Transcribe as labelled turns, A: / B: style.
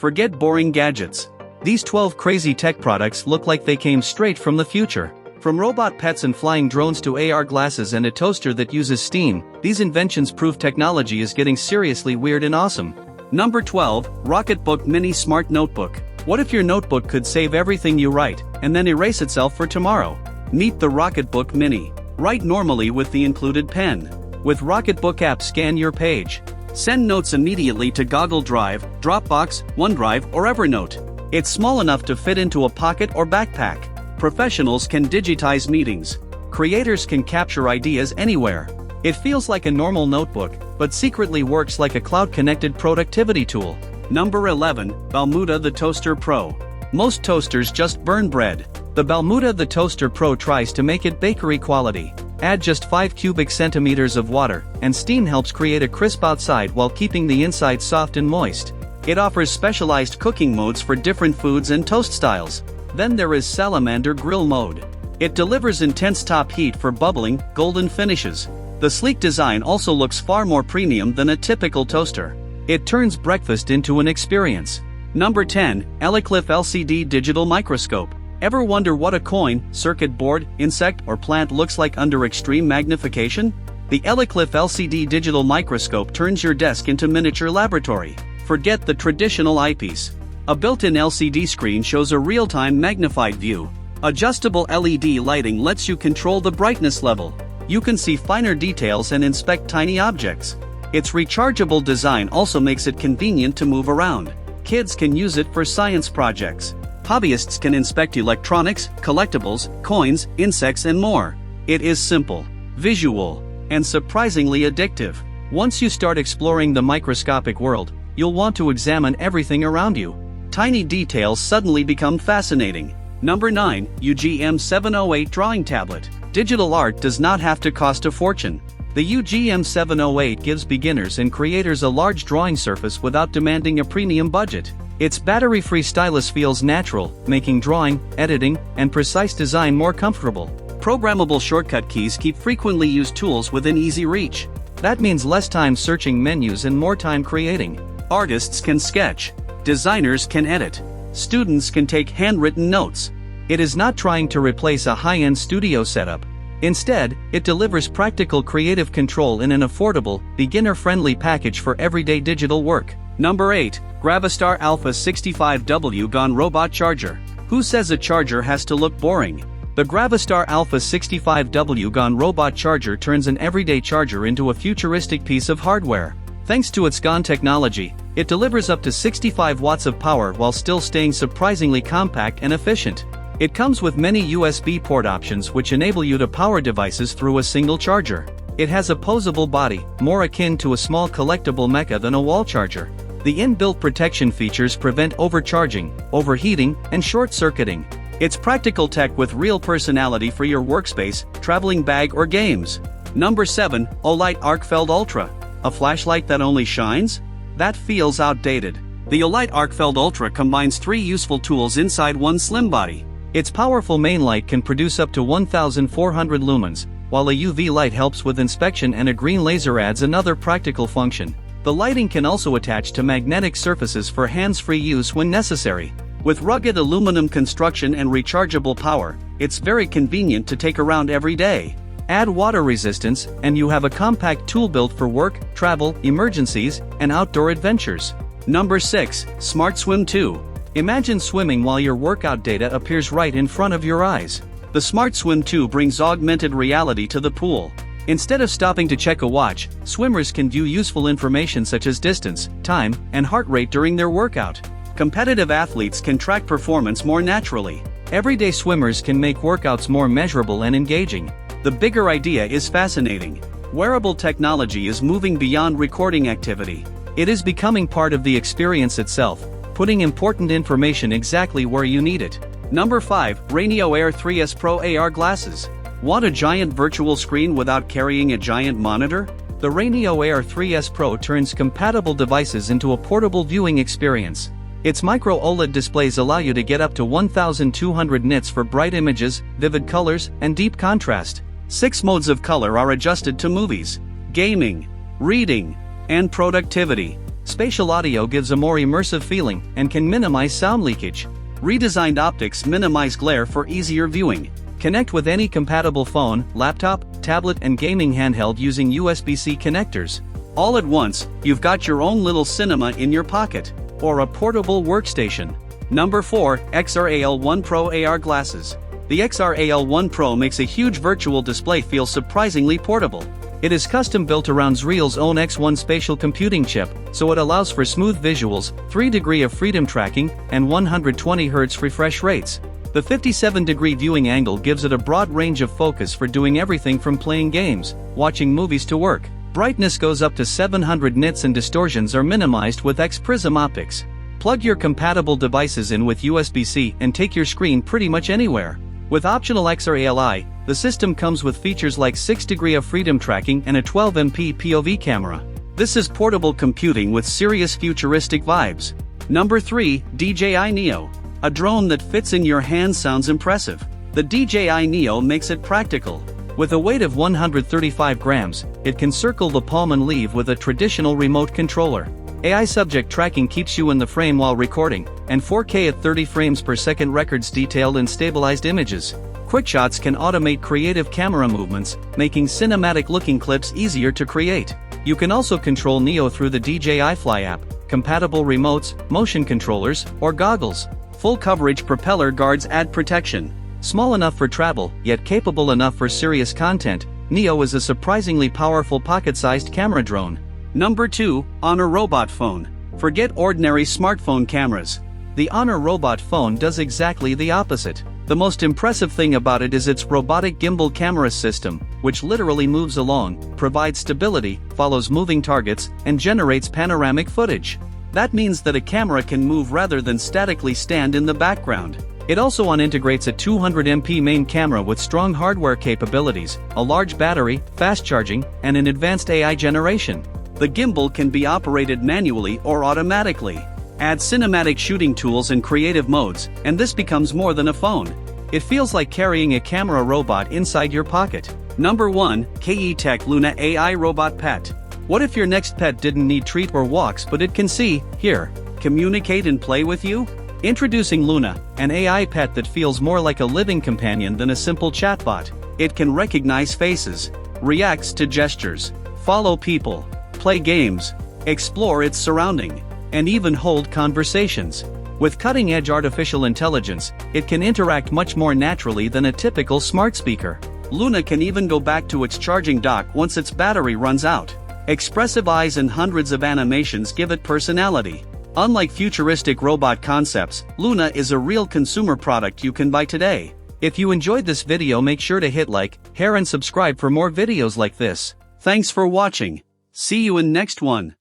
A: Forget boring gadgets. These 12 crazy tech products look like they came straight from the future. From robot pets and flying drones to AR glasses and a toaster that uses steam, these inventions prove technology is getting seriously weird and awesome. Number 12, Rocketbook Mini Smart Notebook. What if your notebook could save everything you write, and then erase itself for tomorrow? Meet the Rocketbook Mini. Write normally with the included pen. With Rocketbook app, scan your page. Send notes immediately to Google Drive, Dropbox, OneDrive, or Evernote. It's small enough to fit into a pocket or backpack. Professionals can digitize meetings. Creators can capture ideas anywhere. It feels like a normal notebook, but secretly works like a cloud-connected productivity tool. Number 11, BALMUDA the Toaster Pro. Most toasters just burn bread. The BALMUDA the Toaster Pro tries to make it bakery quality. Add just 5 cubic centimeters of water, and steam helps create a crisp outside while keeping the inside soft and moist. It offers specialized cooking modes for different foods and toast styles. Then there is Salamander Grill Mode. It delivers intense top heat for bubbling, golden finishes. The sleek design also looks far more premium than a typical toaster. It turns breakfast into an experience. Number 10, Elikliv LCD Digital Microscope. Ever wonder what a coin, circuit board, insect, or plant looks like under extreme magnification? The Elikliv LCD Digital Microscope turns your desk into miniature laboratory. Forget the traditional eyepiece. A built-in LCD screen shows a real-time magnified view. Adjustable LED lighting lets you control the brightness level. You can see finer details and inspect tiny objects. Its rechargeable design also makes it convenient to move around. Kids can use it for science projects. Hobbyists can inspect electronics, collectibles, coins, insects, and more. It is simple, visual, and surprisingly addictive. Once you start exploring the microscopic world, you'll want to examine everything around you. Tiny details suddenly become fascinating. Number 9, UGEE 708 Drawing Tablet. Digital art does not have to cost a fortune. The UGEE 708 gives beginners and creators a large drawing surface without demanding a premium budget. Its battery-free stylus feels natural, making drawing, editing, and precise design more comfortable. Programmable shortcut keys keep frequently used tools within easy reach. That means less time searching menus and more time creating. Artists can sketch. Designers can edit. Students can take handwritten notes. It is not trying to replace a high-end studio setup. Instead, it delivers practical creative control in an affordable, beginner-friendly package for everyday digital work. Number 8, GRAVASTAR Alpha 65W GON Robot Charger. Who says a charger has to look boring? The GRAVASTAR Alpha 65W GON Robot Charger turns an everyday charger into a futuristic piece of hardware. Thanks to its GON technology, it delivers up to 65 watts of power while still staying surprisingly compact and efficient. It comes with many USB port options which enable you to power devices through a single charger. It has a posable body, more akin to a small collectible mecha than a wall charger. The inbuilt protection features prevent overcharging, overheating, and short-circuiting. It's practical tech with real personality for your workspace, traveling bag, or games. Number 7, Olight Arkfeld Ultra. A flashlight that only shines? That feels outdated. The Olight Arkfeld Ultra combines 3 useful tools inside one slim body. Its powerful main light can produce up to 1,400 lumens, while a UV light helps with inspection and a green laser adds another practical function. The lighting can also attach to magnetic surfaces for hands-free use when necessary. With rugged aluminum construction and rechargeable power, it's very convenient to take around every day. Add water resistance, and you have a compact tool built for work, travel, emergencies, and outdoor adventures. Number 6, Smart Swim 2. Imagine swimming while your workout data appears right in front of your eyes. The Smart Swim 2 brings augmented reality to the pool. Instead of stopping to check a watch, swimmers can view useful information such as distance, time, and heart rate during their workout. Competitive athletes can track performance more naturally. Everyday swimmers can make workouts more measurable and engaging. The bigger idea is fascinating. Wearable technology is moving beyond recording activity. It is becoming part of the experience itself, putting important information exactly where you need it. Number 5, RayNeo Air 3S Pro AR Glasses. Want a giant virtual screen without carrying a giant monitor? The RayNeo Air 3S Pro turns compatible devices into a portable viewing experience. Its micro OLED displays allow you to get up to 1,200 nits for bright images, vivid colors, and deep contrast. 6 modes of color are adjusted to movies, gaming, reading, and productivity. Spatial audio gives a more immersive feeling and can minimize sound leakage. Redesigned optics minimize glare for easier viewing. Connect with any compatible phone, laptop, tablet and gaming handheld using USB-C connectors. All at once, you've got your own little cinema in your pocket, or a portable workstation. Number 4, XREAL 1 Pro AR Glasses. The XREAL 1 Pro makes a huge virtual display feel surprisingly portable. It is custom built around XREAL's own X1 spatial computing chip, so it allows for smooth visuals, 3° of freedom tracking, and 120Hz refresh rates. The 57° viewing angle gives it a broad range of focus for doing everything from playing games, watching movies to work. Brightness goes up to 700 nits and distortions are minimized with X-Prism optics. Plug your compatible devices in with USB-C and take your screen pretty much anywhere. With optional XREAL, the system comes with features like 6° of freedom tracking and a 12MP POV camera. This is portable computing with serious futuristic vibes. Number 3, DJI Neo. A drone that fits in your hand sounds impressive. The DJI Neo makes it practical. With a weight of 135 grams, it can circle the palm and leave with a traditional remote controller. AI subject tracking keeps you in the frame while recording, and 4K at 30 frames per second records detailed and stabilized images. Quickshots can automate creative camera movements, making cinematic-looking clips easier to create. You can also control Neo through the DJI Fly app, compatible remotes, motion controllers, or goggles. Full coverage propeller guards add protection. Small enough for travel, yet capable enough for serious content, Neo is a surprisingly powerful pocket-sized camera drone. Number 2, Honor Robot Phone. Forget ordinary smartphone cameras. The Honor Robot Phone does exactly the opposite. The most impressive thing about it is its robotic gimbal camera system, which literally moves along, provides stability, follows moving targets, and generates panoramic footage. That means that a camera can move rather than statically stand in the background. It also integrates a 200MP main camera with strong hardware capabilities, a large battery, fast charging, and an advanced AI generation. The gimbal can be operated manually or automatically. Add cinematic shooting tools and creative modes, and this becomes more than a phone. It feels like carrying a camera robot inside your pocket. Number 1, KEYi Tech Loona AI Robot Pet. What if your next pet didn't need treat or walks but it can see, hear, communicate and play with you? Introducing Loona, an AI pet that feels more like a living companion than a simple chatbot. It can recognize faces, reacts to gestures, follow people, play games, explore its surrounding, and even hold conversations. With cutting-edge artificial intelligence, it can interact much more naturally than a typical smart speaker. Loona can even go back to its charging dock once its battery runs out. Expressive eyes and hundreds of animations give it personality. Unlike futuristic robot concepts, Loona is a real consumer product you can buy today. If you enjoyed this video, make sure to hit like, share and subscribe for more videos like this. Thanks for watching. See you in next one.